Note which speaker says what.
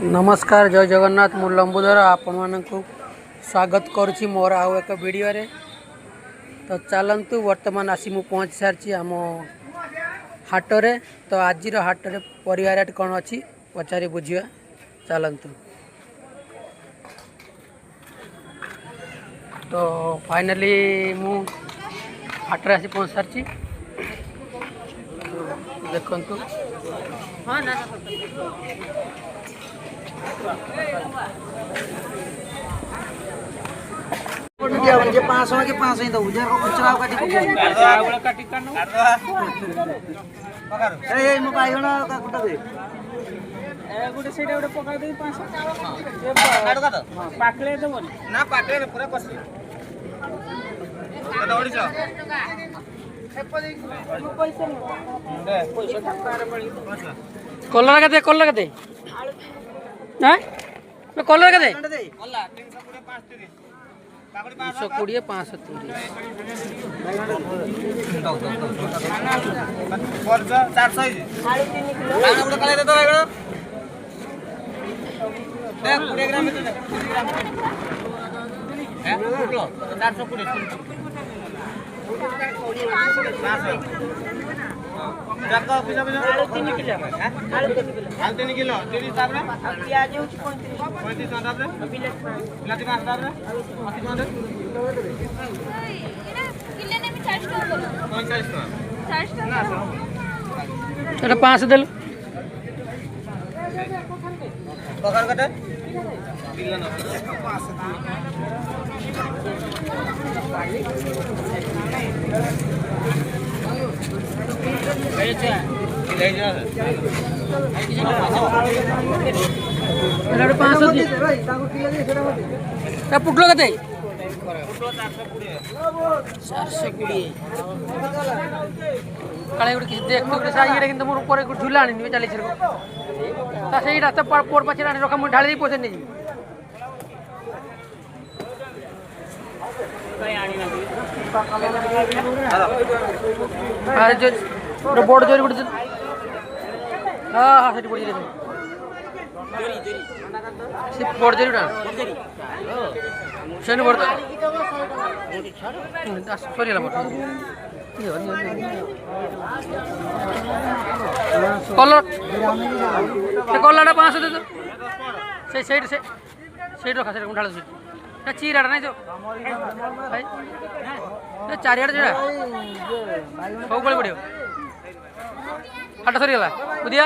Speaker 1: नमस्कार जय जगन्नाथ मु लंबोदर आपण मानक स्वागत करुच्ची मोर आउ एक वीडियो रे। तो चलतु वर्तमान आसी मु पहुँच सारी आम हाट रे। तो आज हाट रे परिया रेट कौन अच्छी पचारि बुझा चलतु। तो फाइनली मु हाट रे आसी पहुँच सारी देखु। हाँ ना
Speaker 2: जे 500 के 500 ही दऊ जे खुचरा काटी ए मो बाइगण का कुटा दे ए गुटे सेटा गुटे पका दे 500 ए काट काट पाकले तो बोल ना पाकले पूरा कसली कत ओडी छ
Speaker 1: कलर कते हैं कलर कते 320 530 5 देल
Speaker 2: पकड़ कटे
Speaker 1: पुटलो कते 420 काले गुटे किसी देख गुटे साइए रे किंतु मोर ऊपर गुटे झुला आनी चली छिर ता सेही रास्ता पोर पछे आनी रकम ढाली दे पोसे नहीं अरे जो बोर्ड जोरी गुटे हां हां सेठी पड़ी रे से बोर्ड जोरी उड़ा सेने बोर्ड सॉरी ला बोर्ड कलर से कलरटा 500 दे दो से सेट से सेट रखा से ढाल दे ना चीराटा नहीं जो भाई ये चारियाडे जेड़ा सब गली पड़ियो हाट सरी गला बुदिया